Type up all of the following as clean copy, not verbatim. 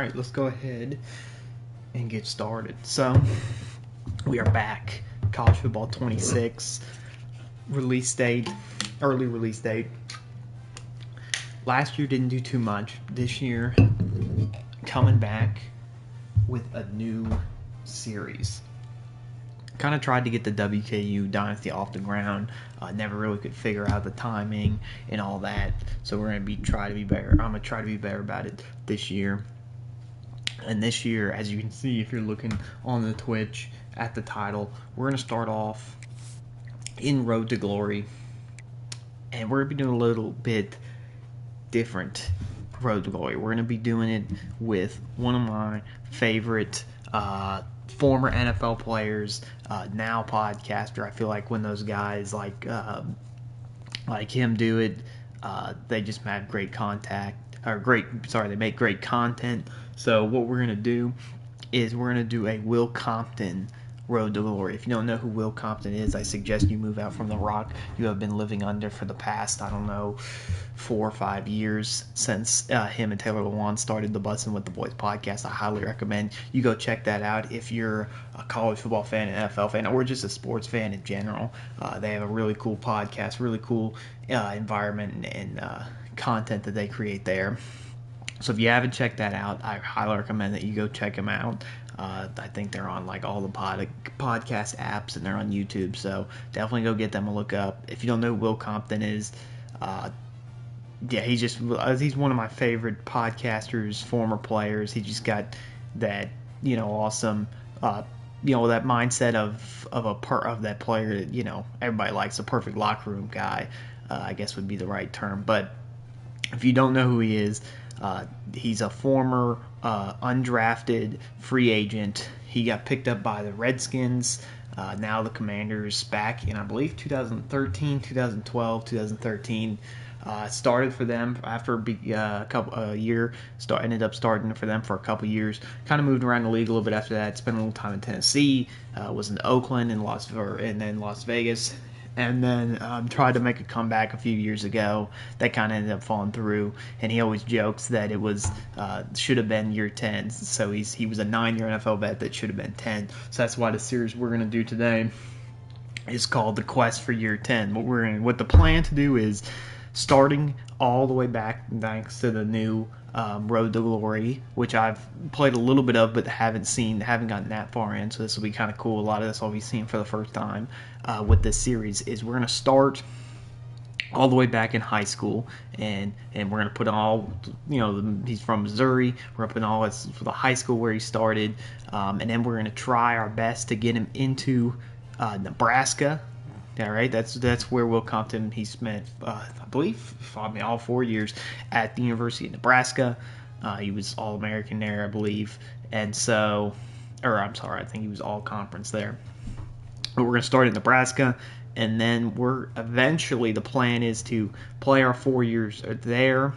Alright, let's go ahead and get started. So, we are back. College Football 26. Release date, early release date. Last year didn't do too much. This year, coming back with a new series. Kind of tried to get the WKU Dynasty off the ground. Never really could figure out the timing and all that. So we're gonna try to be better. I'm gonna try to be better about it this year. And this year, as you can see, if you're looking on the Twitch at the title, we're gonna start off in Road to Glory, and we're gonna be doing a little bit different Road to Glory. We're gonna be doing it with one of my favorite former NFL players, now podcaster. I feel like when those guys like him do it, they just have great they make great content. So what we're gonna do is we're gonna do a Will Compton Road to Glory. If you don't know who Will Compton is, I suggest you move out from the rock you have been living under for the past, 4 or 5 years since him and Taylor Lewan started the Bussin' with the Boys podcast. I highly recommend you go check that out if you're a college football fan, an NFL fan, or just a sports fan in general. They have a really cool podcast, really cool environment and content that they create there. So if you haven't checked that out, I highly recommend that you go check them out. I think they're on like all the podcast apps, and they're on YouTube. So definitely go get them a look up. If you don't know who Will Compton is, he's one of my favorite podcasters, former players. He just got that awesome that mindset of that player that everybody likes, a perfect locker room guy. I guess would be the right term. But if you don't know who he is, he's a former undrafted free agent. He got picked up by the Redskins, now the Commanders, back in, I believe, 2013, 2012, 2013. Started for them after a year. Ended up starting for them for a couple years. Kind of moved around the league a little bit after that. Spent a little time in Tennessee. Was in Oakland and then Las Vegas. And then tried to make a comeback a few years ago. That kind of ended up falling through. And he always jokes that it was should have been year 10. So he was a 9-year NFL vet that should have been 10. So that's why the series we're going to do today is called The Quest for Year 10. What the plan to do is, starting all the way back thanks to the new Road to Glory, which I've played a little bit of but haven't gotten that far in, so this will be kind of cool. A lot of this I'll be seeing for the first time with this series. Is we're going to start all the way back in high school, and we're going to put all, he's from Missouri, we're going to put all this for the high school where he started, and then we're going to try our best to get him into Nebraska. Yeah, right. That's where Will Compton, he spent, I believe, all 4 years at the University of Nebraska. He was All-American there, I believe, I think he was All-Conference there. But we're going to start in Nebraska, and then the plan is to play our 4 years there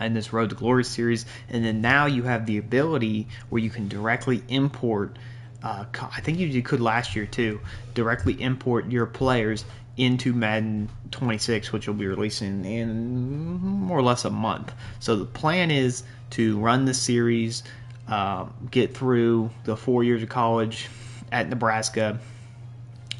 in this Road to Glory series, and then now you have the ability where you can directly import. I think you could last year too, directly import your players into Madden 26, which will be releasing in more or less a month. So the plan is to run the series, get through the 4 years of college at Nebraska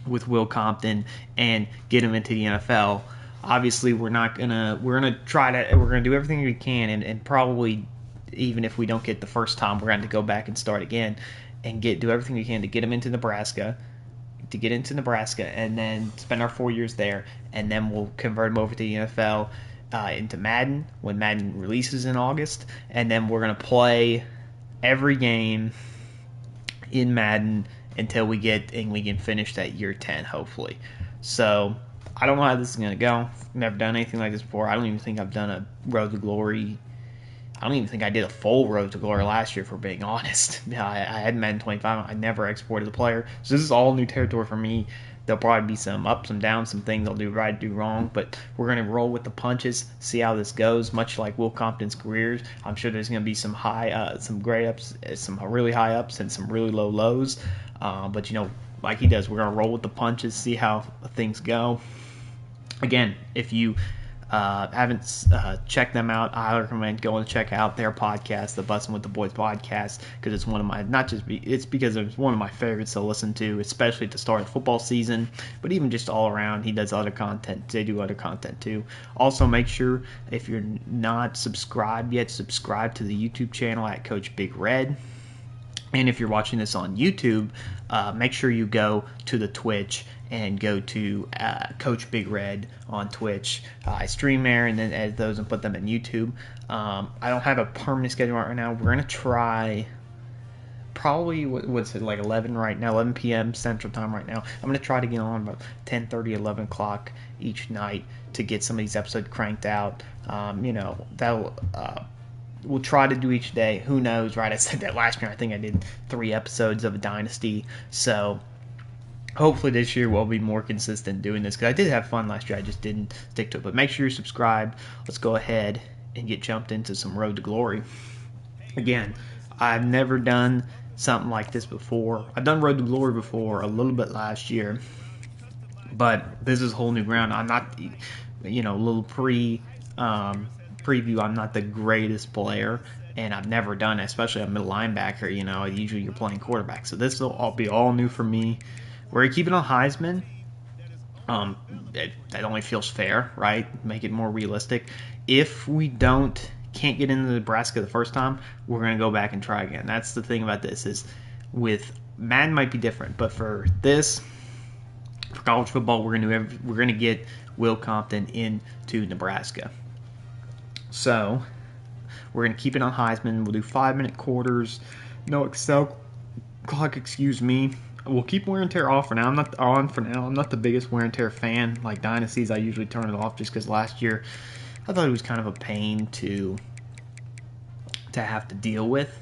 with Will Compton, and get him into the NFL. Obviously, we're gonna do everything we can, and probably even if we don't get the first time, we're going to go back and start again. And do everything we can to get him into Nebraska, and then spend our 4 years there, and then we'll convert him over to the NFL, into Madden when Madden releases in August, and then we're going to play every game in Madden until we can finish that year 10, hopefully. So I don't know how this is going to go. Never done anything like this before. I don't even think I've done a Road to Glory. I don't even think I did a full Road to Glory last year, for being honest. I had Madden 25. I never exported the player. So this is all new territory for me. There'll probably be some ups and downs, some things I'll do right, do wrong. But we're going to roll with the punches, see how this goes, much like Will Compton's career. I'm sure there's going to be some some great ups, some really high ups, and some really low lows. But, like he does, we're going to roll with the punches, see how things go. Again, if you Haven't checked them out, I highly recommend going to check out their podcast, the Bussin' with the Boys podcast, because it's one of my, it's because it's one of my favorites to listen to, especially at the start of football season, but even just all around. He does other content. They do other content too. Also, make sure if you're not subscribed yet, subscribe to the YouTube channel at CoachBigRed. And if you're watching this on YouTube, make sure you go to the Twitch and go to CoachBigRed on Twitch. I stream there and then edit those and put them in YouTube. I don't have a permanent schedule right now. We're going to try probably, what's it, like 11 right now, 11 p.m. Central Time right now. I'm going to try to get on about 10:30, 11 o'clock each night to get some of these episodes cranked out. That'll... We'll try to do each day. Who knows, right? I said that last year. I think I did 3 episodes of a Dynasty. So hopefully this year we'll be more consistent doing this, because I did have fun last year. I just didn't stick to it. But make sure you're subscribed. Let's go ahead and get jumped into some Road to Glory. Again, I've never done something like this before. I've done Road to Glory before a little bit last year, but this is whole new ground. I'm not, a little preview, I'm not the greatest player, and I've never done it, especially a middle linebacker. Usually you're playing quarterback, so this will all be all new for me. We're going to keep it on Heisman. That only feels fair, right? Make it more realistic. If we can't get into Nebraska the first time, we're going to go back and try again. That's the thing about this, is with Madden might be different, but for this, for college football, we're going to get Will Compton into Nebraska. So we're going to keep it on Heisman. We'll do 5-minute quarters. No Excel clock, excuse me. We'll keep wear and tear off for now. I'm not the biggest wear and tear fan. Like Dynasties, I usually turn it off just because last year I thought it was kind of a pain to have to deal with.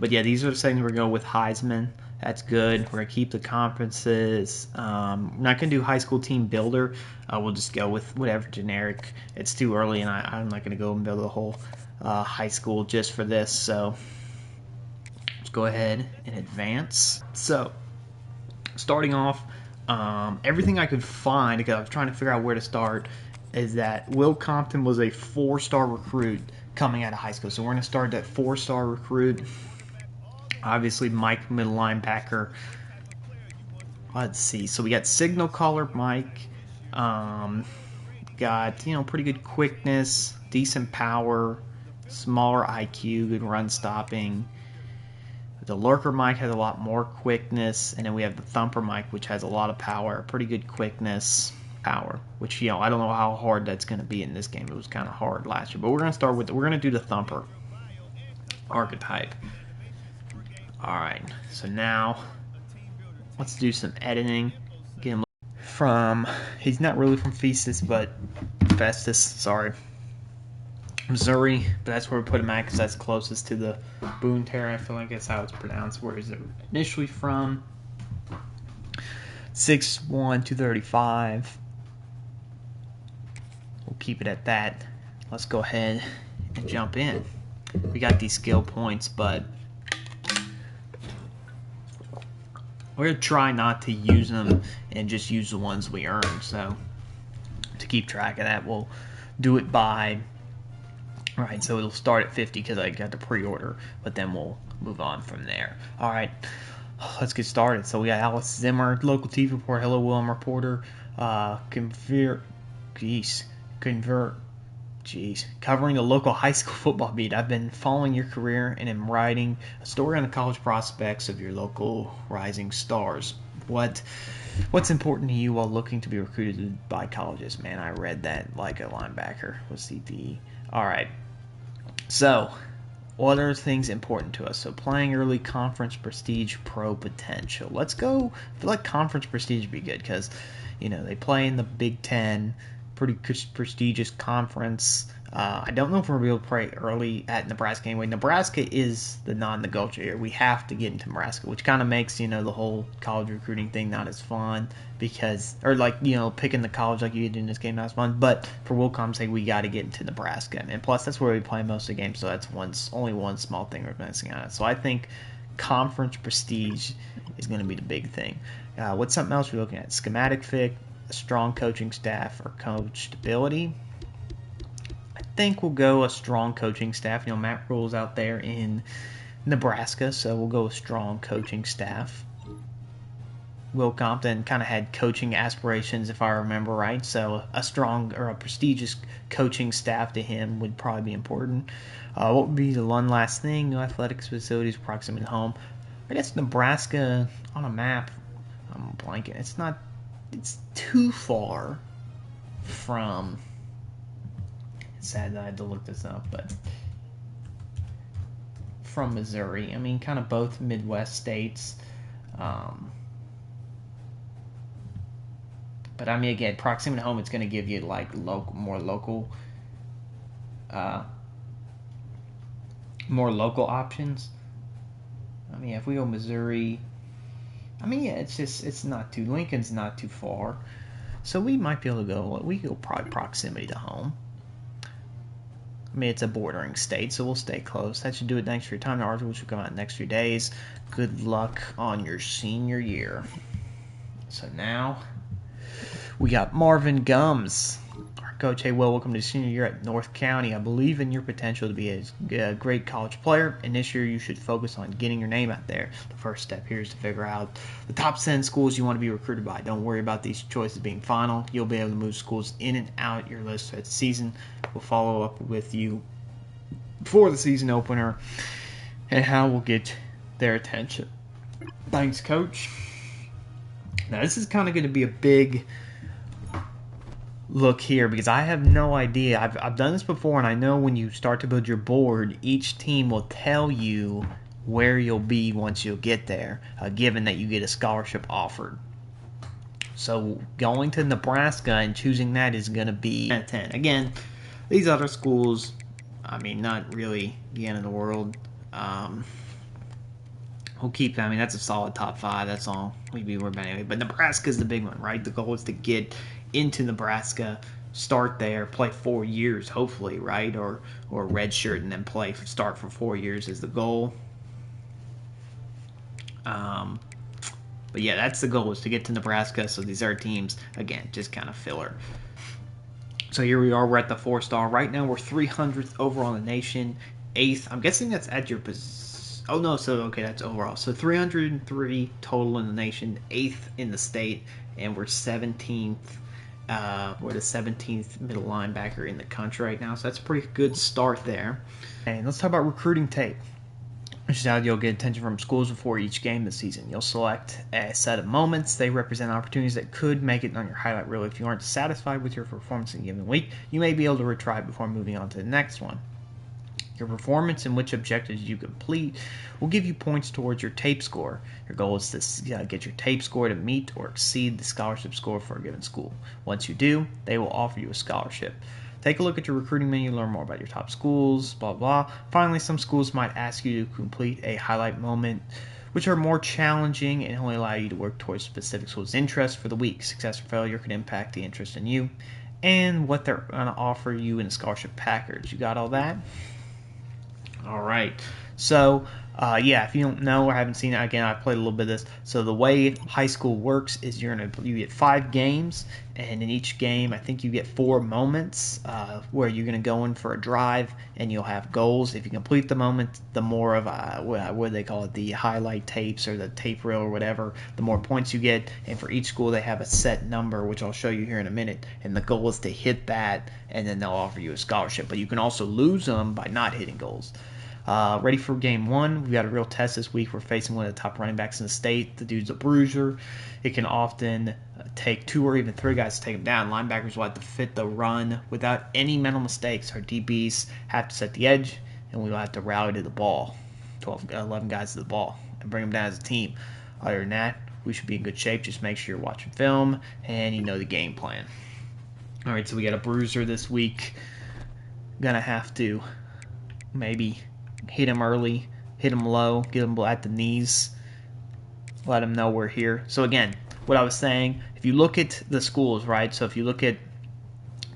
But yeah, these are the settings we're going with Heisman. That's good. We're going to keep the conferences. We're not going to do high school team builder. We'll just go with whatever generic. It's too early, and I'm not going to go and build a whole high school just for this. So let's go ahead and advance. So starting off, everything I could find, because I was trying to figure out where to start, is that Will Compton was a 4-star recruit coming out of high school. So we're going to start that 4-star recruit. Obviously, Mike, middle linebacker. Let's see. So we got signal caller Mike. Got, pretty good quickness, decent power, smaller IQ, good run stopping. The lurker Mike has a lot more quickness. And then we have the thumper Mike, which has a lot of power, pretty good quickness, power. Which, I don't know how hard that's going to be in this game. It was kind of hard last year. But we're going to do the thumper archetype. Alright, so now let's do some editing. Get him he's not really from Missouri, but that's where we put him at because that's closest to the Boone Terror. I feel like that's how it's pronounced. Where is it initially from? 6'1", 235. We'll keep it at that. Let's go ahead and jump in. We got these skill points, but we're going to try not to use them and just use the ones we earn. So to keep track of that, we'll do it by... Alright, so it'll start at 50 because I got the pre-order, but then we'll move on from there. Alright, let's get started. So we got Alice Zimmer, local TV report. Hello, Willem reporter. Covering the local high school football beat. I've been following your career and am writing a story on the college prospects of your local rising stars. What's important to you while looking to be recruited by colleges? Man, I read that like a linebacker was CTE. Alright, so what are things important to us? So playing early, conference prestige, pro potential. Let's go. I feel like conference prestige would be good because, they play in the Big Ten, pretty prestigious conference. I don't know if we're going to be able to play early at Nebraska anyway. Nebraska is the non-negotiable here. We have to get into Nebraska, which kind of makes, the whole college recruiting thing not as fun because, picking the college like you did in this game not as fun. But for Will Compton's sake, we got to get into Nebraska. And plus, that's where we play most of the games, so that's only one small thing we're missing on it. So I think conference prestige is going to be the big thing. What's something else we're looking at? Schematic fit, a strong coaching staff, or coach stability. think we'll go a strong coaching staff. Matt Rule's out there in Nebraska, so we'll go with strong coaching staff. Will Compton kind of had coaching aspirations, if I remember right, so a strong or a prestigious coaching staff to him would probably be important. What would be the one last thing? New athletics facilities, proximity to home. I guess Nebraska on a map, I'm blanking. It's too far from. It's sad that I had to look this up, but from Missouri. I mean, kind of both Midwest states. But I mean, again, proximity to home, it's going to give you like more local options. I mean, if we go Missouri, I mean, yeah, it's not too. Lincoln's not too far, so we might be able to go. We go probably proximity to home. I mean, it's a bordering state, so we'll stay close. That should do it. Thanks for your time. The article should come out in the next few days. Good luck on your senior year. So now we got Marvin Gums. Our coach, hey, Will, welcome to senior year at North County. I believe in your potential to be a great college player, and this year you should focus on getting your name out there. The first step here is to figure out the top 10 schools you want to be recruited by. Don't worry about these choices being final. You'll be able to move schools in and out your list at the season. We'll follow up with you before the season opener and how we'll get their attention. Thanks, Coach. Now, this is kind of going to be a big look here because I have no idea. I've done this before, and I know when you start to build your board, each team will tell you where you'll be once you get there, given that you get a scholarship offered. So going to Nebraska and choosing that is going to be 10 out of 10. Again, these other schools, I mean, not really the end of the world. We'll keep that. I mean, that's a solid top 5. That's all we'd be worried about anyway. But Nebraska's the big one, right? The goal is to get into Nebraska, start there, play 4 years, hopefully, right? Or redshirt and then start for 4 years is the goal. But yeah, that's the goal, is to get to Nebraska. So these other teams, again, just kind of filler. So here we are. We're at the 4-star. Right now, we're 300th overall in the nation, 8th. I'm guessing that's at your position. Oh, no, so, okay, that's overall. So 303 total in the nation, 8th in the state, and we're 17th. We're the 17th middle linebacker in the country right now, so that's a pretty good start there. And let's talk about recruiting tape, which is how you'll get attention from schools before each game this season. You'll select a set of moments. They represent opportunities that could make it on your highlight reel. If you aren't satisfied with your performance in a given week, you may be able to retry it before moving on to the next one. Your performance and which objectives you complete will give you points towards your tape score. Your goal is to get your tape score to meet or exceed the scholarship score for a given school. Once you do, they will offer you a scholarship. Take a look at your recruiting menu, learn more about your top schools, blah, blah. Finally, some schools might ask you to complete a highlight moment, which are more challenging and only allow you to work towards specific schools' interest for the week. Success or failure can impact the interest in you and what they're going to offer you in a scholarship package. You got all that? All right. So, yeah, if you don't know or haven't seen it, again, I played a little bit of this. So the way high school works is you get 5 games, and in each game, I think you get 4 moments where you're going to go in for a drive, and you'll have goals. If you complete the moment, the more of what do they call it, the highlight tapes or the tape reel or whatever, the more points you get. And for each school, they have a set number, which I'll show you here in a minute. And the goal is to hit that, and then they'll offer you a scholarship. But you can also lose them by not hitting goals. Ready for game 1. We've got a real test this week. We're facing one of the top running backs in the state. The dude's a bruiser. It can often take 2 or even 3 guys to take him down. Linebackers will have to fit the run without any mental mistakes. Our DBs have to set the edge, and we will have to rally to the ball. 11 guys to the ball and bring them down as a team. Other than that, we should be in good shape. Just make sure you're watching film and you know the game plan. All right, so we got a bruiser this week. Gonna have to maybe hit him early, hit him low, get him at the knees, let him know we're here. So again, what I was saying, if you look at the schools, right? So if you look at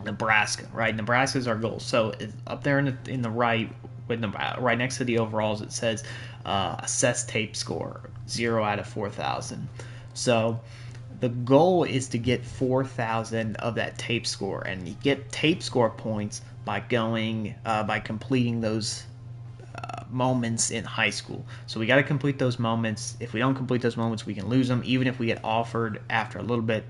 Nebraska, right? Nebraska is our goal. So up there in the right, right next to the overalls, it says assess tape score, 0 out of 4,000. So the goal is to get 4,000 of that tape score, and you get tape score points by completing those moments in high school. So we got to complete those moments. If we don't complete those moments, we can lose them. Even if we get offered after a little bit,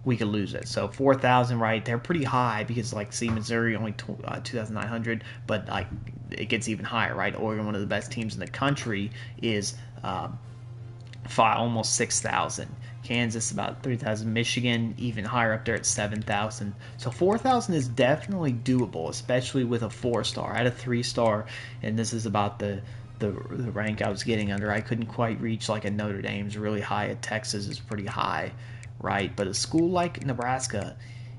we could lose it. So 4,000, right? They're pretty high because, like, see, Missouri only 2,900, but like it gets even higher, right? Oregon, one of the best teams in the country, is almost 6,000. Kansas about 3,000. Michigan even higher up there at 7,000. So 4,000 is definitely doable, especially with a 4-star. I had a 3-star, and this is about the rank I was getting under. I couldn't quite reach like a Notre Dame's really high. A Texas is pretty high, right? But a school like Nebraska,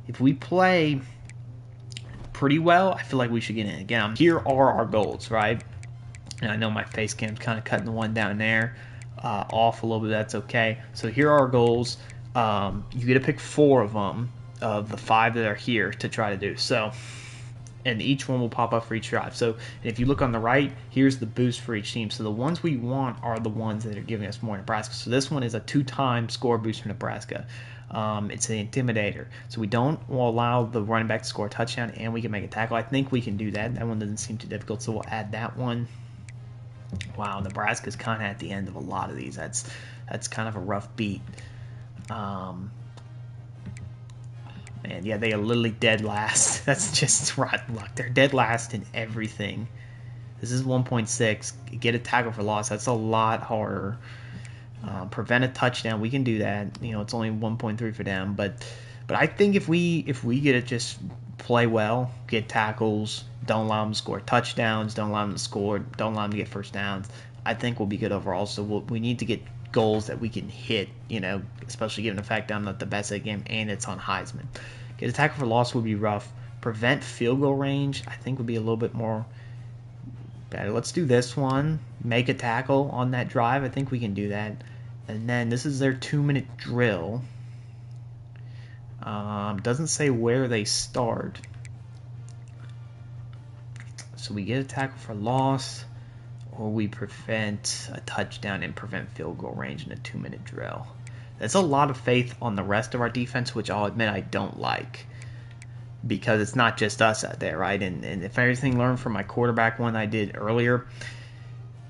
if we play pretty well, I feel like we should get in. Again, here are our goals, right? And I know my face cam's kind of cutting the one down there off a little bit. That's okay. So here are our goals. You get to pick 4 of them, of the 5 that are here, to try to do. So, and each one will pop up for each drive. So if you look on the right, here's the boost for each team. So the ones we want are the ones that are giving us more. Nebraska. So this one is a 2-time score boost for Nebraska. It's an intimidator. So we don't allow the running back to score a touchdown, and we can make a tackle. I think we can do that. That one doesn't seem too difficult, so we'll add that one. Wow, Nebraska's kind of at the end of a lot of these. That's kind of a rough beat. Man, yeah, they are literally dead last. That's just rotten luck. They're dead last in everything. This is 1.6. Get a tackle for loss. That's a lot harder. Prevent a touchdown. We can do that. You know, it's only 1.3 for them. But I think if we get it, just play well, get tackles, don't allow them to score touchdowns, don't allow them to score, don't allow them to get first downs, I think we'll be good overall. So we need to get goals that we can hit, you know, especially given the fact that I'm not the best at the game and it's on Heisman. Get a tackle for loss would be rough. Prevent field goal range, I think, would be a little bit more better. Let's do this one. Make a tackle on that drive. I think we can do that. And then this is their 2-minute drill. Doesn't say where they start. So we get a tackle for loss, or we prevent a touchdown and prevent field goal range in a 2-minute drill. That's a lot of faith on the rest of our defense, which I'll admit I don't like, because it's not just us out there, right? And if everything learned from my quarterback one I did earlier,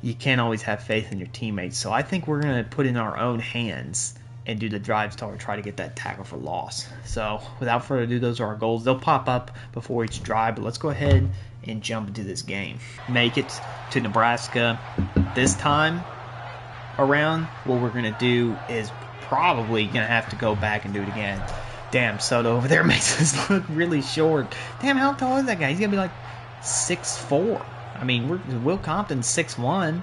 you can't always have faith in your teammates. So I think we're going to put in our own hands and do the drive start, try to get that tackle for loss. So without further ado, those are our goals. They'll pop up before each drive, but let's go ahead and jump into this game. Make it to Nebraska. This time around, what we're going to do is probably going to have to go back and do it again. Damn, Soto over there makes us look really short. Damn, how tall is that guy? He's going to be like 6'4". I mean, Will Compton 6'1".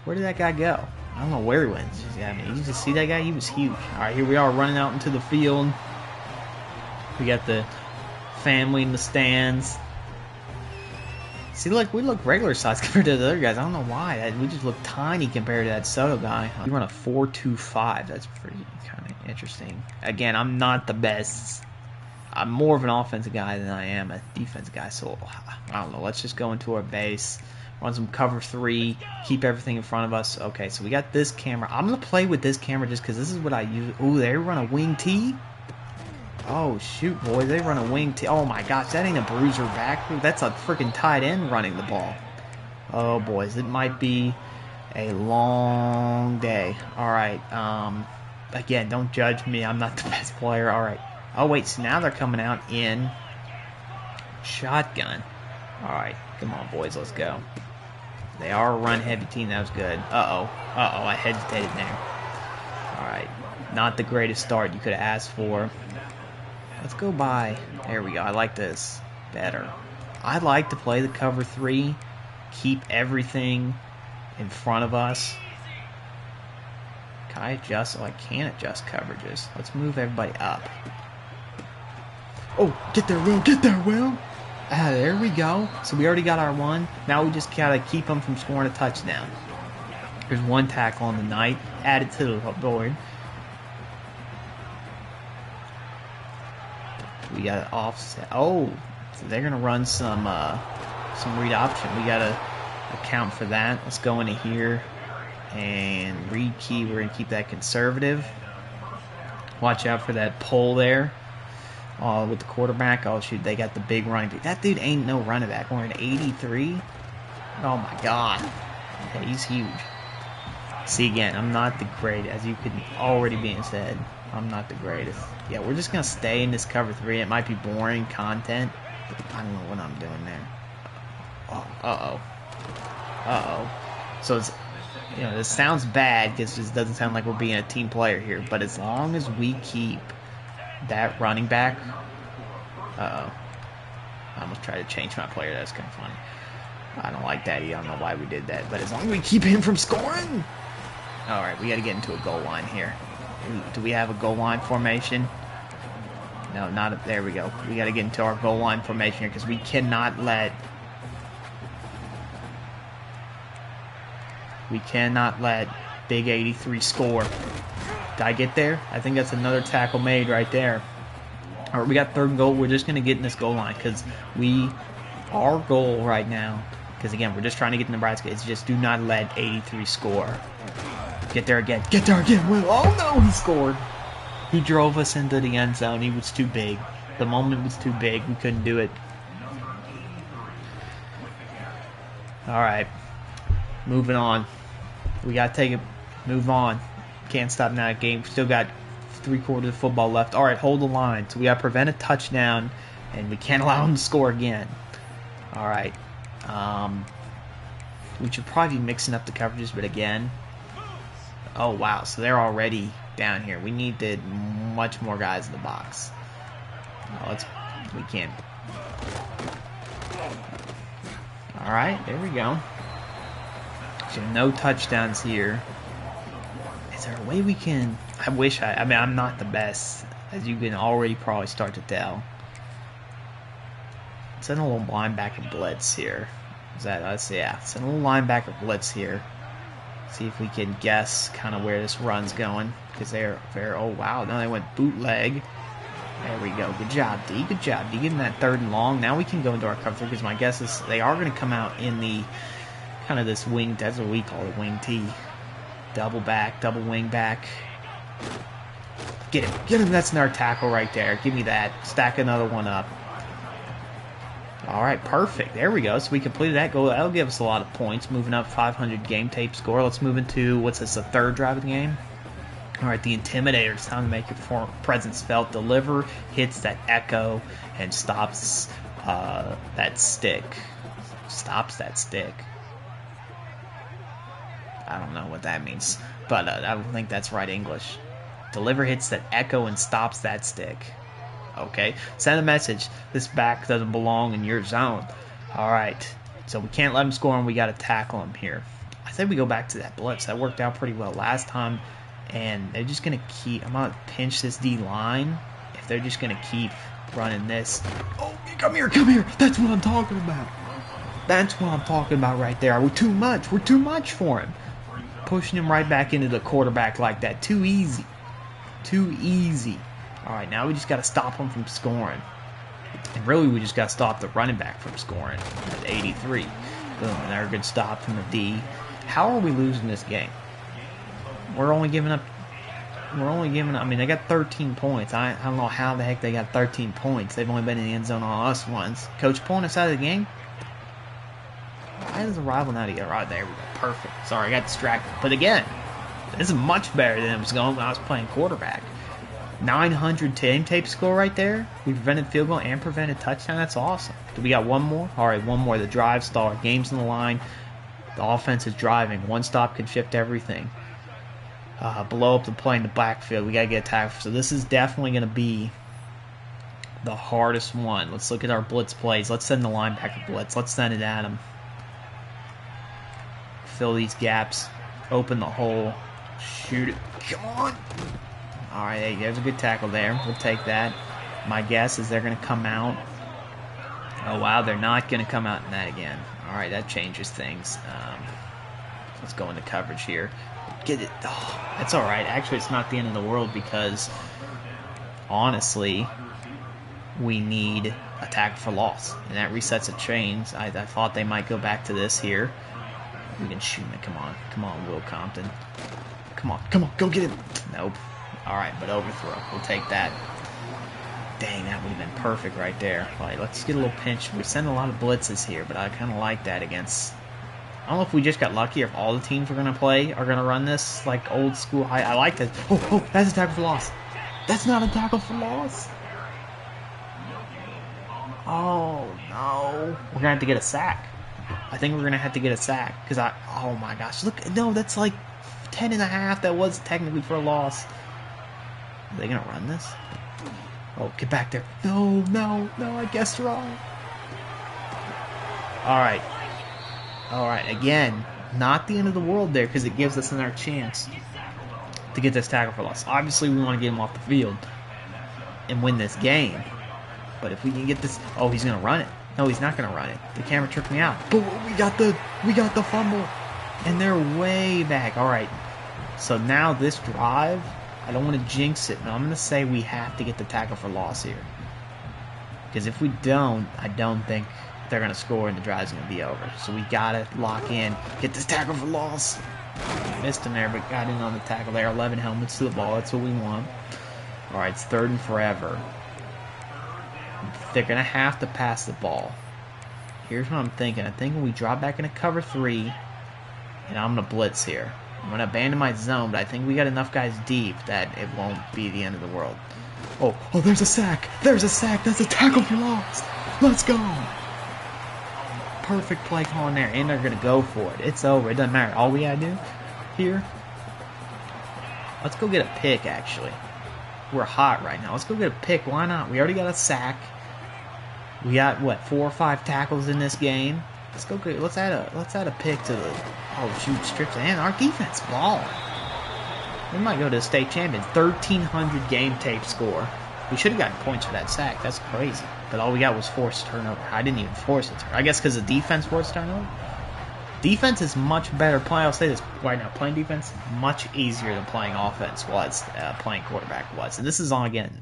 Where did that guy go? I don't know where he went. I mean, you just see that guy? He was huge. All right, here we are running out into the field. We got the family in the stands. See, look, we look regular size compared to the other guys. I don't know why. We just look tiny compared to that Soto guy. We run a 4.25. That's pretty kind of interesting. Again, I'm not the best. I'm more of an offensive guy than I am a defensive guy. So, I don't know. Let's just go into our base. Run some cover 3. Keep everything in front of us. Okay, so we got this camera. I'm going to play with this camera just because this is what I use. Ooh, they run a wing T. Oh, shoot, boys. They run a wing T. Oh, my gosh. That ain't a bruiser back. That's a freaking tight end running the ball. Oh, boys. It might be a long day. All right. Again, don't judge me. I'm not the best player. All right. Oh, wait. So now they're coming out in shotgun. All right. Come on, boys. Let's go. They are a run-heavy team. That was good. Uh-oh. Uh-oh. I hesitated there. All right. Not the greatest start you could have asked for. Let's go by. There we go. I like this better. I like to play the cover 3. Keep everything in front of us. Can I adjust? Oh, I can't adjust coverages. Let's move everybody up. Oh, get there, Will. Get there, Will. Ah, there we go. So we already got our one. Now we just gotta keep them from scoring a touchdown. There's one tackle on the night. Add it to the board. We got to offset. Oh, so they're gonna run some read option. We gotta account for that. Let's go into here and read key. We're gonna keep that conservative. Watch out for that pull there. with the quarterback. Oh, shoot, they got the big running back. That dude ain't no running back. We're in 83. Oh, my God. Yeah, he's huge. See, again, I'm not the greatest, as you could already being said. I'm not the greatest. Yeah, we're just going to stay in this cover 3. It might be boring content, but I don't know what I'm doing there. Oh, uh-oh. Uh-oh. So, it's, you know, this sounds bad because it just doesn't sound like we're being a team player here, but as long as we keep that running back... Uh-oh. I almost tried to change my player. That's kind of funny. I don't like that. I don't know why we did that, but as long as we keep him from scoring... Alright, we got to get into a goal line here. Do we have a goal line formation? No, not... There we go. We got to get into our goal line formation here because we cannot let... We cannot let Big 83 score. Did I get there? I think that's another tackle made right there. Alright, we got 3rd and goal. We're just going to get in this goal line because our goal right now, because again, we're just trying to get to Nebraska, is just do not let 83 score. Get there again. Get there again, Will. Oh, no, he scored. He drove us into the end zone. He was too big. The moment was too big. We couldn't do it. All right. Moving on. We got to take it. Move on. Can't stop now. Game. Still got 3/4 of football left. All right, hold the line. So we got to prevent a touchdown, and we can't allow him to score again. All right. We should probably be mixing up the coverages, but again... Oh, wow. So they're already down here. We needed much more guys in the box. Oh, we can't. All right, there we go. So no touchdowns here. Is there a way we can... I mean, I'm not the best, as you can already probably start to tell. Send a little linebacker blitz here. Yeah, send a little linebacker blitz here. See if we can guess kind of where this run's going. Because they're oh wow, no, they went bootleg. There we go. Good job, D. Good job, D. Getting that 3rd and long. Now we can go into our cover 3 because my guess is they are going to come out in the kind of this wing. That's what we call it, wing T. Double back, double wing back. Get him. Get him. That's our tackle right there. Give me that. Stack another one up. All right, perfect. There we go. So we completed that goal. That'll give us a lot of points. Moving up 500 game tape score. Let's move into, what's this, the 3rd drive of the game? All right, the Intimidator. It's time to make your presence felt. Deliver, hits that echo, and stops that stick. Stops that stick. I don't know what that means, but I don't think that's right English. Deliver, hits that echo, and stops that stick. Okay, send a message. This back doesn't belong in your zone. All right, so we can't let him score, and we got to tackle him here. I think we go back to that blitz. That worked out pretty well last time, and they're just going to keep... I'm going to pinch this D-line if they're just going to keep running this. Oh, come here, come here. That's what I'm talking about. That's what I'm talking about right there. We're too much. We're too much for him. Pushing him right back into the quarterback like that. Too easy. Too easy. All right, now we just got to stop him from scoring. And really, we just got to stop the running back from scoring at 83. Boom, another good stop from the D. How are we losing this game? We're only giving up... I mean, they got 13 points. I don't know how the heck they got 13 points. They've only been in the end zone on us once. Coach pulling us out of the game? Why does the rival not get right? There we go. Perfect. Sorry, I got distracted. But again, this is much better than it was going when I was playing quarterback. 900 game tape score right there. We prevented field goal and prevented touchdown. That's awesome. Do we got one more? All right, one more. The drive stall. Game's in the line. The offense is driving. One stop can shift everything. Blow up the play in the backfield. We got to get a tackle. So this is definitely going to be the hardest one. Let's look at our blitz plays. Let's send the linebacker blitz. Let's send it at him. Fill these gaps. Open the hole. Shoot it. Come on. All right, hey, there's a good tackle there. We'll take that. My guess is they're going to come out. Oh, wow, they're not going to come out in that again. All right, that changes things. Let's go into coverage here. Get it. Oh, that's all right. Actually, it's not the end of the world because, honestly, we need a tackle for loss. And that resets a chains. I thought they might go back to this here. We can shoot him. Come on. Come on, Will Compton. Come on. Come on. Go get him. Nope. All right, but overthrow. We'll take that. Dang, that would have been perfect right there. All right, let's get a little pinch. We send a lot of blitzes here, but I kind of like that against... I don't know if we just got lucky or if all the teams we're going to play are going to run this like old school. I like that. Oh, that's a tackle for loss. That's not a tackle for loss. Oh, no. We're going to have to get a sack. I think we're going to have to get a sack. Because oh my gosh. Look, no, that's like 10 and a half. That was technically for a loss. Are they going to run this? Oh, get back there. No, I guessed wrong. All right, again, not the end of the world there because it gives us another chance to get this tackle for loss. Obviously, we want to get him off the field and win this game. But if we can get this... Oh, he's going to run it. No, he's not going to run it. The camera tricked me out. But we got the fumble. And they're way back. All right. So now this drive, I don't want to jinx it. No, I'm going to say we have to get the tackle for loss here. Because if we don't, I don't think they're going to score and the drive's going to be over. So we got to lock in. Get this tackle for loss. Missed him there, but got in on the tackle there. 11 helmets to the ball. That's what we want. All right, it's 3rd and forever. They're going to have to pass the ball. Here's what I'm thinking. I'm thinking we drop back into cover 3, and I'm going to blitz here. I'm going to abandon my zone, but I think we got enough guys deep that it won't be the end of the world. Oh, there's a sack. There's a sack. That's a tackle for loss. Let's go. Perfect play calling there, and they're going to go for it. It's over. It doesn't matter. All we got to do here, let's go get a pick, actually. We're hot right now. Let's go get a pick. Why not? We already got a sack. We got, 4 or 5 tackles in this game. Let's add a pick to the... Oh, shoot, strips. And our defense balling. We might go to the state champion. 1,300 game tape score. We should have gotten points for that sack. That's crazy. But all we got was forced turnover. I didn't even force it. I guess because the defense forced turnover. Defense is much better. I'll say this right now. Playing defense, much easier than playing offense was. Playing quarterback was. And this is all, again,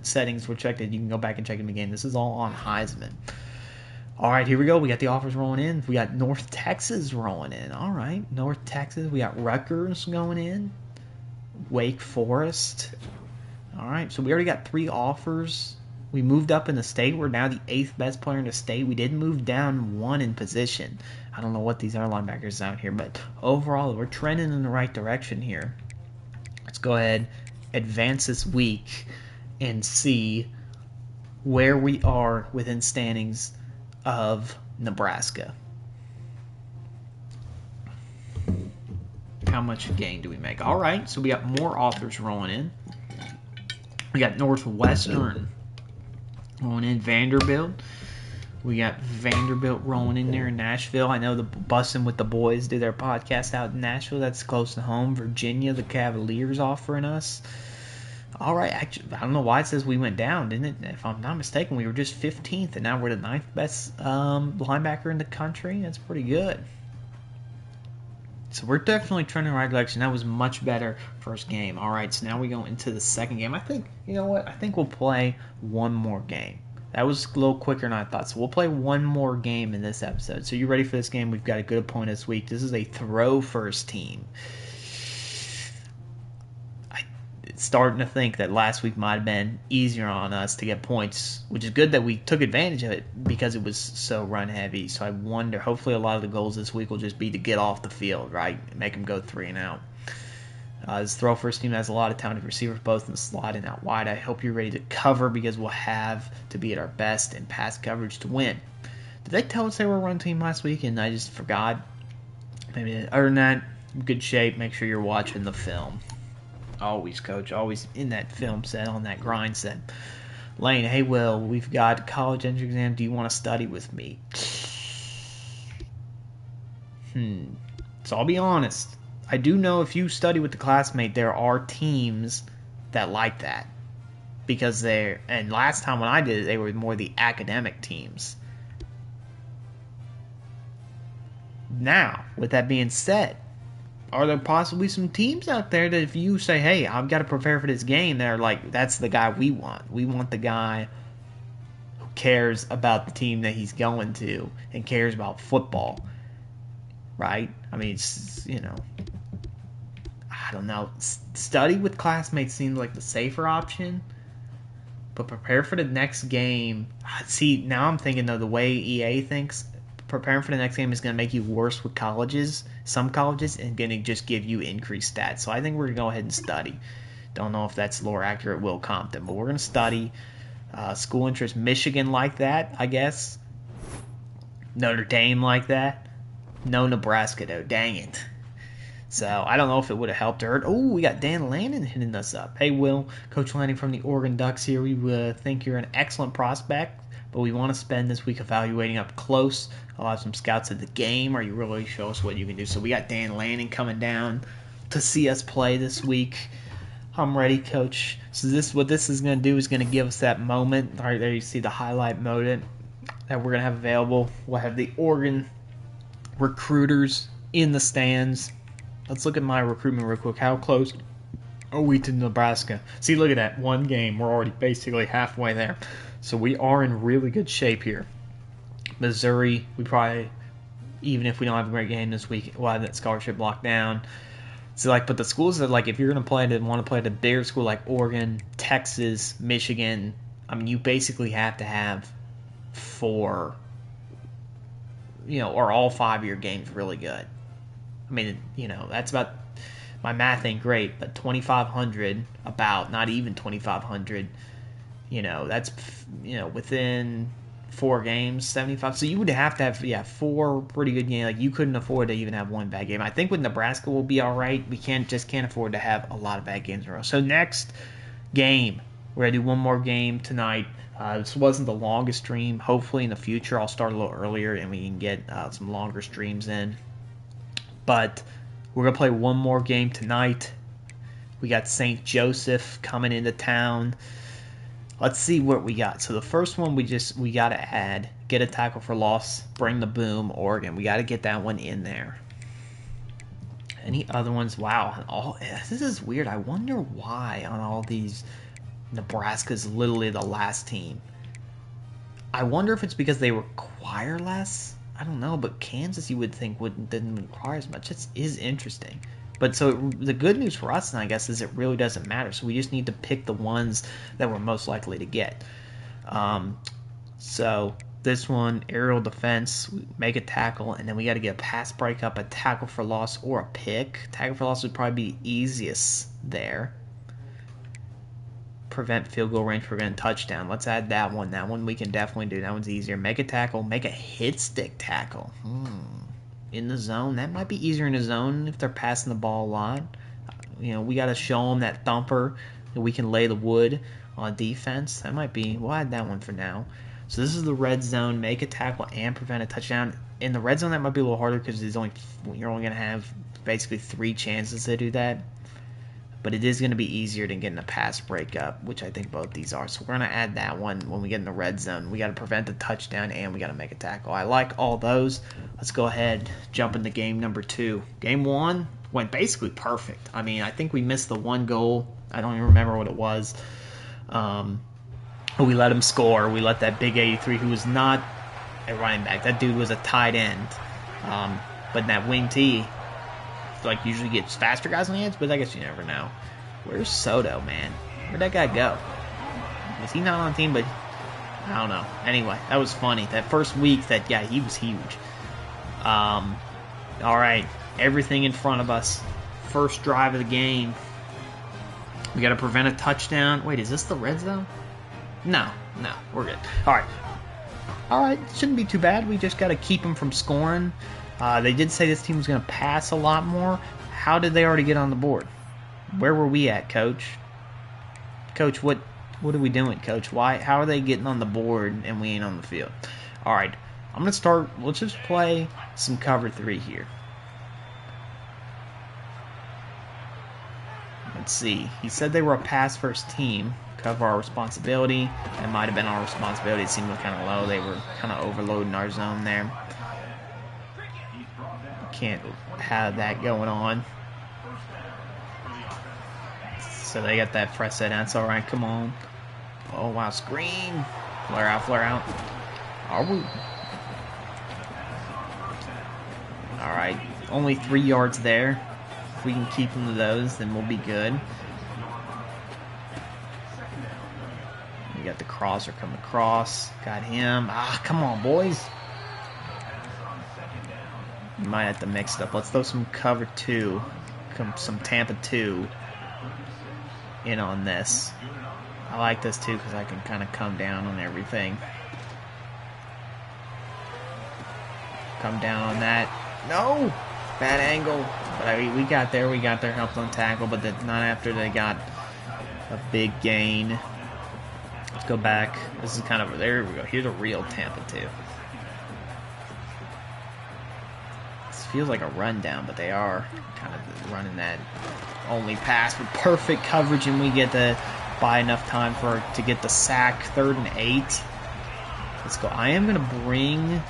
settings were checked. You can go back and check them again. This is all on Heisman. All right, here we go. We got the offers rolling in. We got North Texas rolling in. All right, North Texas. We got Rutgers going in. Wake Forest. All right, so we already got 3 offers. We moved up in the state. We're now the 8th best player in the state. We did move down 1 in position. I don't know what these are linebackers out here, but overall, we're trending in the right direction here. Let's go ahead, advance this week, and see where we are within standings of Nebraska. How much gain do we make? All right, so we got more authors rolling in. We got Northwestern rolling in. Vanderbilt. We got Vanderbilt rolling in there in Nashville. I know the Bussin' with the Boys do their podcast out in Nashville. That's close to home. Virginia, the Cavaliers offering us. All right, actually, I don't know why it says we went down, didn't it? If I'm not mistaken, we were just 15th, and now we're the 9th best linebacker in the country. That's pretty good. So we're definitely trending in the right direction. That was much better first game. All right, so now we go into the second game. I think, you know what? I think we'll play one more game. That was a little quicker than I thought. So we'll play one more game in this episode. So you ready for this game? We've got a good opponent this week. This is a throw-first team. I'm starting to think that last week might have been easier on us to get points, which is good that we took advantage of it because it was so run-heavy. So I wonder, hopefully a lot of the goals this week will just be to get off the field, right? Make them go 3 and out. This throw-first team has a lot of talented receivers, both in the slot and out wide. I hope you're ready to cover because we'll have to be at our best in pass coverage to win. Did they tell us they were a run team last week and I just forgot? Maybe. Other than that, good shape. Make sure you're watching the film. Always, Coach. Always in that film set, on that grind set. Lane, hey, Will, we've got a college entrance exam. Do you want to study with me? So I'll be honest. I do know if you study with the classmate, there are teams that like that. Because and last time when I did it, they were more the academic teams. Now, with that being said, are there possibly some teams out there that if you say, hey, I've got to prepare for this game, they're like, that's the guy we want. We want the guy who cares about the team that he's going to and cares about football. Right? I mean, it's, I don't know. Study with classmates seems like the safer option. but prepare for the next game. See, now I'm thinking of the way EA thinks. Preparing for the next game is going to make you worse with colleges, some colleges, and going to just give you increased stats. So I think we're going to go ahead and study. Don't know if that's lore accurate, Will Compton, but we're going to study. School interest, Michigan like that, I guess. Notre Dame like that. No Nebraska, though. Dang it. So I don't know if it would have helped or hurt. Oh, we got Dan Lannon hitting us up. Hey, Will. Coach Lanning from the Oregon Ducks here. We think you're an excellent prospect, but we want to spend this week evaluating up close. I'll have some scouts at the game, or you really show us what you can do. So we got Dan Lanning coming down to see us play this week. I'm ready, Coach. So what this is going to do is going to give us that moment. All right, there you see the highlight moment that we're going to have available. We'll have the Oregon recruiters in the stands. Let's look at my recruitment real quick. How close are we to Nebraska? See, look at that. One game. We're already basically halfway there. So we are in really good shape here. Missouri, we probably, even if we don't have a great game this week, we'll have that scholarship locked down. So, but the schools that, if you're going to want to play at a bigger school like Oregon, Texas, Michigan, you basically have to have 4, or all 5 of your games really good. That's about, my math ain't great, but 2,500, not even 2,500, that's, within 4 games, 75. So you would have to have, 4 pretty good games. You couldn't afford to even have 1 bad game. I think with Nebraska we'll be all right. We can't afford to have a lot of bad games in a row. So next game, we're going to do one more game tonight. This wasn't the longest stream. Hopefully in the future I'll start a little earlier and we can get some longer streams in. But we're going to play one more game tonight. We got St. Joseph coming into town. Let's see what we got. So the first one we got to add, get a tackle for loss, bring the boom, Oregon. We got to get that one in there. Any other ones? Wow. This is weird. I wonder why on all these Nebraska's literally the last team. I wonder if it's because they require less. I don't know, but Kansas you would think didn't require as much. It is interesting. But so the good news for us, I guess, is it really doesn't matter. So we just need to pick the ones that we're most likely to get. So this one, aerial defense, make a tackle, and then we got to get a pass breakup, a tackle for loss, or a pick. Tackle for loss would probably be easiest there. Prevent field goal range, prevent touchdown. Let's add that one. That one we can definitely do. That one's easier. Make a tackle, make a hit stick tackle. In the zone, that might be easier in the zone if they're passing the ball a lot. We got to show them that thumper that we can lay the wood on defense. That might be. We'll add that one for now. So this is the red zone. Make a tackle and prevent a touchdown. In the red zone, that might be a little harder because you're only going to have basically 3 chances to do that. But it is going to be easier than getting a pass breakup, which I think both these are. So we're going to add that one when we get in the red zone. We got to prevent the touchdown and we got to make a tackle. I like all those. Let's go ahead, jump into game number 2. Game 1 went basically perfect. I think we missed the 1 goal. I don't even remember what it was. We let him score. We let that big 83, who was not a running back. That dude was a tight end. But in that wing tee, usually gets faster guys on the edge, but I guess you never know. Where's Soto, man? Where'd that guy go? Was he not on the team? But I don't know. Anyway, that was funny. That first week, he was huge. All right, everything in front of us. First drive of the game. We got to prevent a touchdown. Wait, is this the red zone? No, we're good. All right, shouldn't be too bad. We just got to keep them from scoring. They did say this team was going to pass a lot more. How did they already get on the board? Where were we at, Coach? Coach, what are we doing, Coach? How are they getting on the board and we ain't on the field? All right, I'm going to start. Let's just play some cover 3 here. Let's see. He said they were a pass-first team. Cover our responsibility. That might have been our responsibility. It seemed kind of low. They were kind of overloading our zone there. Can't have that going on. So they got that fresh set down. It's all right. Come on. Oh, wow. Screen. Flare out. Are we? All right. Only 3 yards there. If we can keep them to those, then we'll be good. We got the crosser coming across. Got him. Ah, come on, boys. You might have to mix it up. Let's throw some cover 2. Some Tampa 2 in on this. I like this too because I can kind of come down on everything. Come down on that. No! Bad angle. But I mean, we got there, helped on tackle, but not after they got a big gain. Let's go back. This is kind of, there we go. Here's a real Tampa 2. This feels like a rundown, but they are kind of running that only pass with perfect coverage, and we get to buy enough time to get the sack. 3rd and 8. Let's go. I am going to bring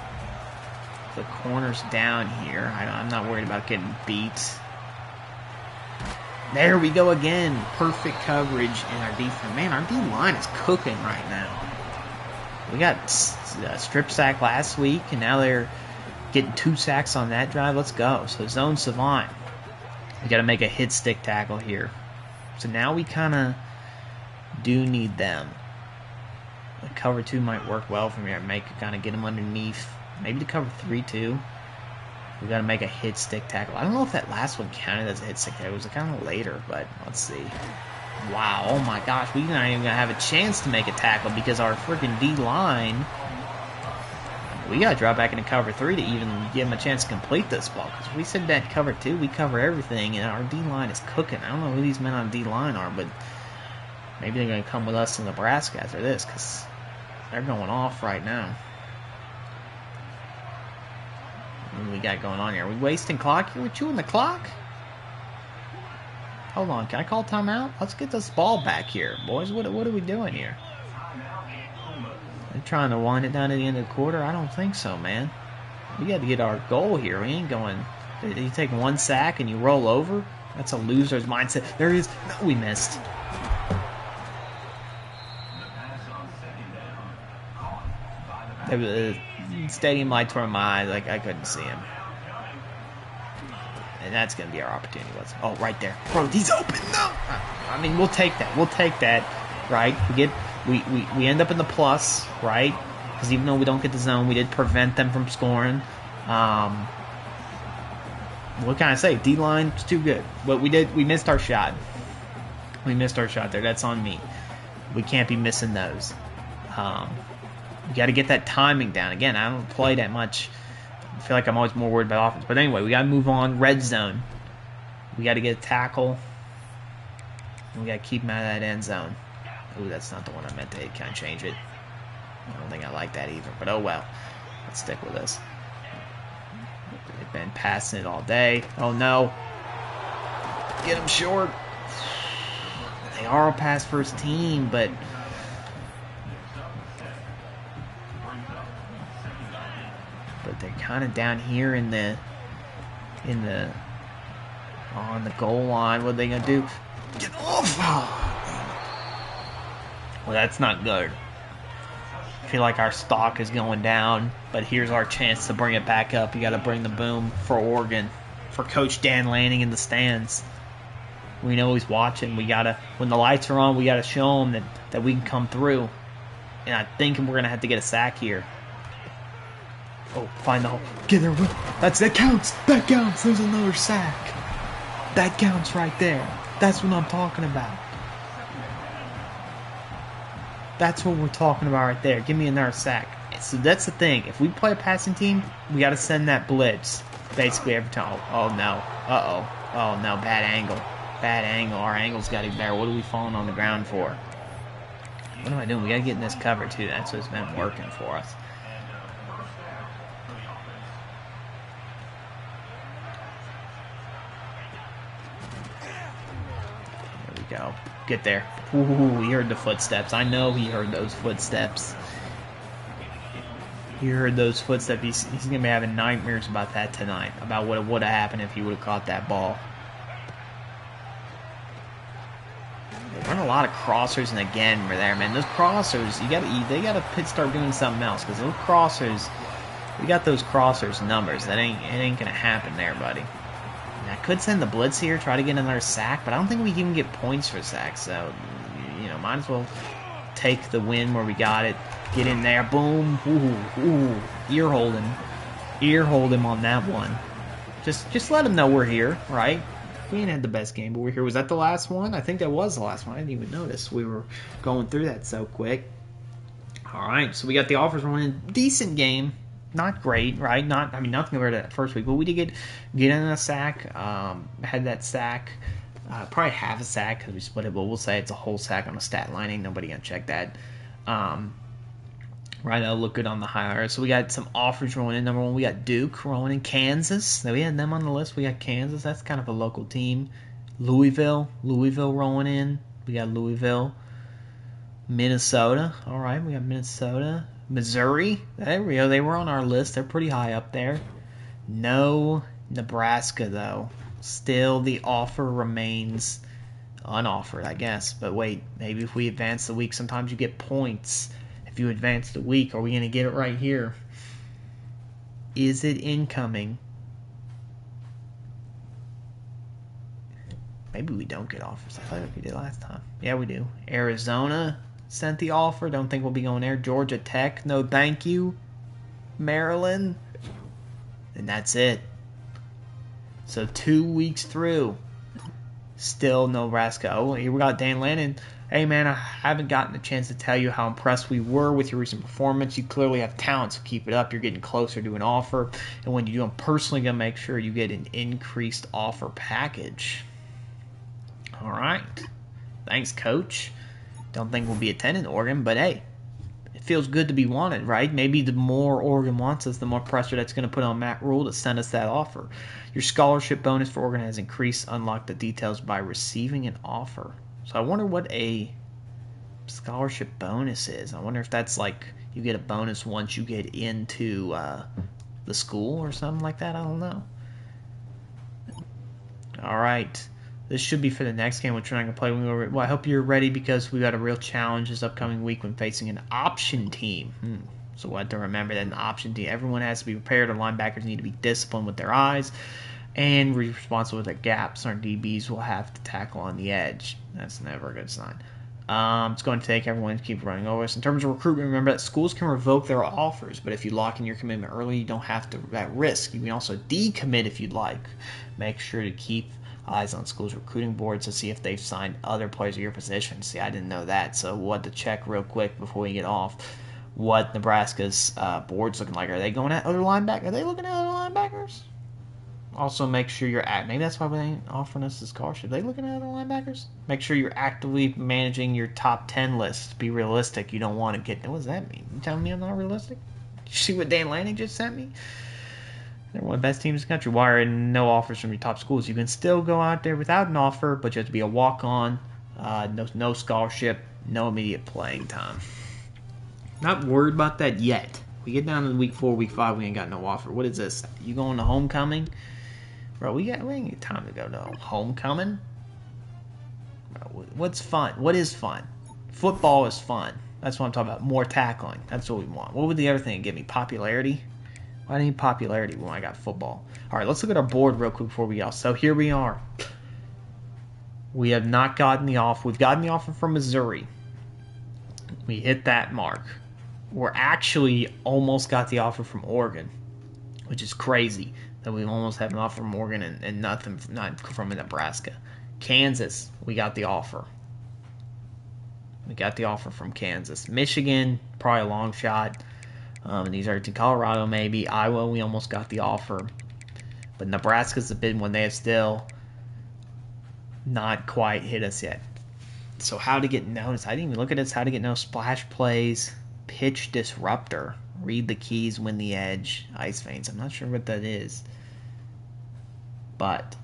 the corners down here. I'm not worried about getting beat. There we go again. Perfect coverage in our defense. Man, our D-line is cooking right now. We got a strip sack last week, and now they're getting 2 sacks on that drive. Let's go. So zone savant. We got to make a hit stick tackle here. So now we kind of do need them. The cover 2 might work well for me. I kind of get them underneath. Maybe the cover 3 too. We got to make a hit stick tackle. I don't know if that last one counted as a hit stick tackle. It was kind of later, but let's see. Wow, oh my gosh, we're not even going to have a chance to make a tackle because our freaking D-line, we got to drop back into cover 3 to even give them a chance to complete this ball. Because if we said that cover 2, we cover everything, and our D-line is cooking. I don't know who these men on D-line are, but maybe they're going to come with us to Nebraska after this because they're going off right now. What we got going on here? Are we wasting clock here? We're chewing the clock? Hold on, can I call timeout? Let's get this ball back here, boys. What are we doing here? They're trying to wind it down at the end of the quarter? I don't think so, man. We got to get our goal here. We ain't going... You take 1 sack and you roll over? That's a loser's mindset. There he is. No, we missed. The stadium lights were in my eyes. Like, I couldn't see him. And that's going to be our opportunity. Oh, right there. Bro, he's open. No! I mean, we'll take that. We'll take that, right? We end up in the plus, right? Because even though we don't get the zone, we did prevent them from scoring. What can I say? D-line's too good. But we missed our shot. We missed our shot there. That's on me. We can't be missing those. You got to get that timing down. Again, I don't play that much. I feel like I'm always more worried about offense. But anyway, we got to move on. Red zone. We got to get a tackle. And we got to keep him out of that end zone. Ooh, that's not the one I meant to hit. Can I change it? I don't think I like that either. But oh well. Let's stick with this. They've been passing it all day. Oh no. Get them short. They are a pass first team, but... they're kind of down here on the goal line. What are they gonna do? Get off! Well, that's not good. I feel like our stock is going down, but here's our chance to bring it back up. You got to bring the boom for Oregon, for Coach Dan Lanning in the stands. We know he's watching. We gotta, when the lights are on, we gotta show him that we can come through. And I think we're gonna have to get a sack here. Oh, find the hole. Get there, Will. That counts. That counts. There's another sack. That counts right there. That's what I'm talking about. That's what we're talking about right there. Give me another sack. So that's the thing. If we play a passing team, we got to send that blitz basically every time. Oh, no. Uh-oh. Oh, no. Bad angle. Bad angle. Our angle's got to be better. What are we falling on the ground for? What am I doing? We got to get in this cover, too. That's what's been working for us. Go. Get there. Ooh, he heard the footsteps. I know he heard those footsteps. He heard those footsteps. He's going to be having nightmares about that tonight. About what would have happened if he would have caught that ball. They run a lot of crossers, and again, we're there, man. Those crossers, they got to start doing something else, because those crossers, we got those crossers numbers. It ain't going to happen there, buddy. I could send the blitz here, try to get another sack, but I don't think we can even get points for sacks, so, might as well take the win where we got it. Get in there. Boom. Ooh. Ear hold him on that one. Just let him know we're here, right? We ain't had the best game, but we're here. Was that the last one? I think that was the last one. I didn't even notice. We were going through that so quick. All right, so we got the offers running. Decent game. Not great, right? Nothing compared to that first week, but we did get in a sack. Had that sack. Probably half a sack because we split it, but we'll say it's a whole sack on a stat line. Ain't nobody gonna check that. Right, that'll look good on the higher. So we got some offers rolling in. Number one, we got Duke rolling in. Kansas. So we had them on the list. We got Kansas. That's kind of a local team. Louisville rolling in. We got Louisville. Minnesota. All right, we got Minnesota. Missouri. There we go. They were on our list. They're pretty high up there. No Nebraska, though. Still, the offer remains unoffered, I guess. But wait, maybe if we advance the week, sometimes you get points. If you advance the week, are we going to get it right here? Is it incoming? Maybe we don't get offers. I thought we did last time. Yeah, we do. Arizona sent the offer. Don't think we'll be going there. Georgia Tech, no thank you. Maryland. And that's it. So 2 weeks through. Still Nebraska. Oh, here we got Dan Lannon. Hey, man, I haven't gotten a chance to tell you how impressed we were with your recent performance. You clearly have talent, so keep it up. You're getting closer to an offer. And when you do, I'm personally going to make sure you get an increased offer package. All right. Thanks, Coach. Don't think we'll be attending Oregon, but hey, it feels good to be wanted, right? Maybe the more Oregon wants us, the more pressure that's going to put on Matt Rule to send us that offer. Your scholarship bonus for Oregon has increased. Unlock the details by receiving an offer. So I wonder what a scholarship bonus is. I wonder if that's like you get a bonus once you get into the school or something like that. I don't know. All right. This should be for the next game, which we're not going to play. Well, I hope you're ready because we got a real challenge this upcoming week when facing an option team. So we'll have to remember that an option team, everyone has to be prepared. Our linebackers need to be disciplined with their eyes and responsible with their gaps. Our DBs will have to tackle on the edge. That's never a good sign. It's going to take everyone to keep running over us. In terms of recruitment, remember that schools can revoke their offers, but if you lock in your commitment early, you don't have to that risk. You can also decommit if you'd like. Make sure to keep eyes on schools' recruiting boards to see if they've signed other players of your position. See, I didn't know that, so we'll have to check real quick before we get off what Nebraska's board's looking like. Are they going at other linebackers? Are they looking at other linebackers? Also, make sure you're maybe that's why they ain't offering us this scholarship. Are they looking at other linebackers? Make sure you're actively managing your top 10 list. Be realistic. You don't want to get. What does that mean? You telling me I'm not realistic? You see what Dan Lanning just sent me? They're one of the best teams in the country. Why are no offers from your top schools? You can still go out there without an offer, but you have to be a walk-on, no scholarship, no immediate playing time. Not worried about that yet. We get down to week 4, week 5, we ain't got no offer. What is this? You going to homecoming? Bro, we ain't got time to go to homecoming. Bro, what's fun? What is fun? Football is fun. That's what I'm talking about. More tackling. That's what we want. What would the other thing give me? Popularity? Why do I need popularity when I got football? All right, let's look at our board real quick before we go. So here we are. We have not gotten the offer. We've gotten the offer from Missouri. We hit that mark. We're actually almost got the offer from Oregon, which is crazy that we almost have an offer from Oregon and nothing not from Nebraska. Kansas, we got the offer. We got the offer from Kansas. Michigan, probably a long shot. These are to Colorado, maybe. Iowa, we almost got the offer. But Nebraska's the big one. They have still not quite hit us yet. So how to get noticed? I didn't even look at this. How to get no splash plays, pitch disruptor, read the keys, win the edge, ice veins. I'm not sure what that is. But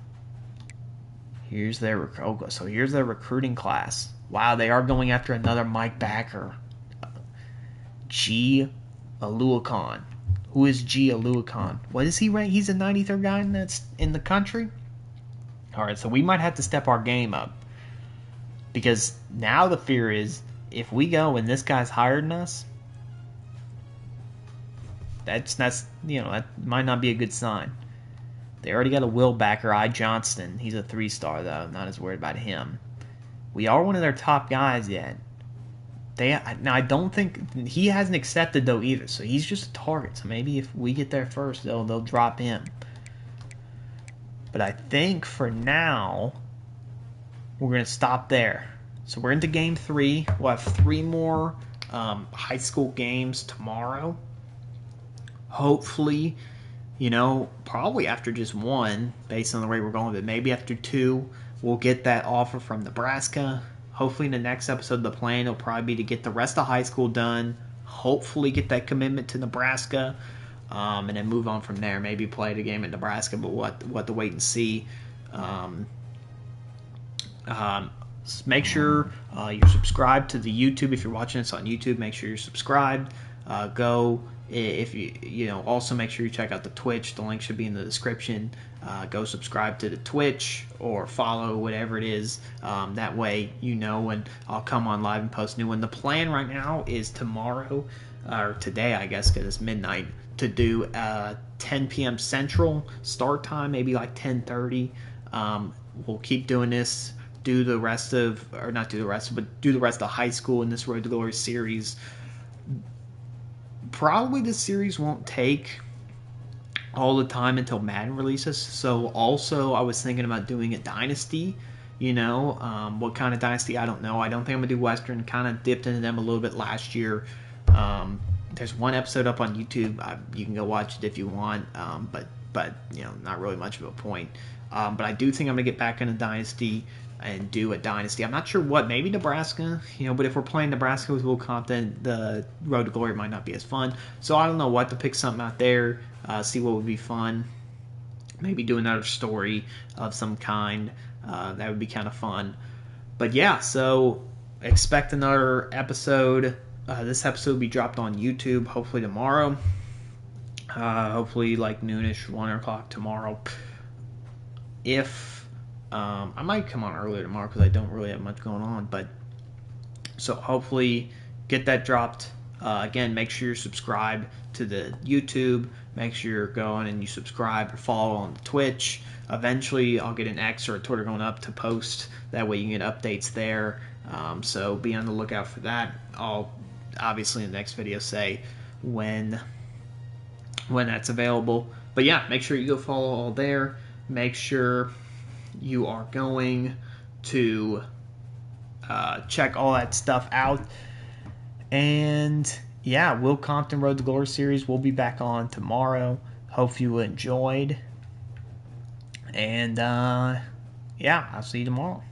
here's their recruiting class. Wow, they are going after another Mike Backer. G. Aluakon. Who is G. Aluakon? What is he ranked? He's the 93rd guy that's in the country? Alright, so we might have to step our game up. Because now the fear is, if we go and this guy's higher than us, that's that might not be a good sign. They already got a Will Backer, I. Johnston. He's a 3-star, though. I'm not as worried about him. We are one of their top guys yet. Now I don't think he hasn't accepted though either, so he's just a target. So maybe if we get there first, they'll drop him. But I think for now we're gonna stop there. So we're into game 3. We'll have 3 more high school games tomorrow. Hopefully, probably after just 1, based on the way we're going, but maybe after 2, we'll get that offer from Nebraska. Hopefully in the next episode, the plan will probably be to get the rest of high school done, hopefully get that commitment to Nebraska, and then move on from there. Maybe play the game at Nebraska, but we'll have to wait and see. Make sure you're subscribed to the YouTube. If you're watching this on YouTube, make sure you're subscribed. Also make sure you check out the Twitch. The link should be in the description. Go subscribe to the Twitch or follow whatever it is. That way you know when I'll come on live and post new one. The plan right now is tomorrow, or today I guess because it's midnight, to do 10 p.m. Central start time, maybe like 10:30. We'll keep doing this. Do the rest of high school in this Road to Glory series. Probably this series won't take all the time until Madden releases. So also I was thinking about doing a Dynasty. What kind of Dynasty, I don't know. I don't think I'm going to do Western. Kind of dipped into them a little bit last year. There's one episode up on YouTube. You can go watch it if you want. But not really much of a point. But I do think I'm going to get back into Dynasty and do a Dynasty. I'm not sure what, maybe Nebraska, but if we're playing Nebraska with Will Compton, the Road to Glory might not be as fun. So I don't know what to pick something out there, see what would be fun. Maybe do another story of some kind. That would be kind of fun. But yeah, so expect another episode. This episode will be dropped on YouTube hopefully tomorrow. Hopefully like noonish, 1 o'clock tomorrow. I might come on earlier tomorrow because I don't really have much going on. But so hopefully get that dropped. Again, make sure you're subscribed to the YouTube. Make sure you're going and you subscribe or follow on the Twitch. Eventually, I'll get an X or a Twitter going up to post. That way you can get updates there. So be on the lookout for that. I'll obviously in the next video say when that's available. But yeah, make sure you go follow all there. Make sure you are going to check all that stuff out. And yeah, Will Compton Road to Glory series will be back on tomorrow. Hope you enjoyed. And yeah, I'll see you tomorrow.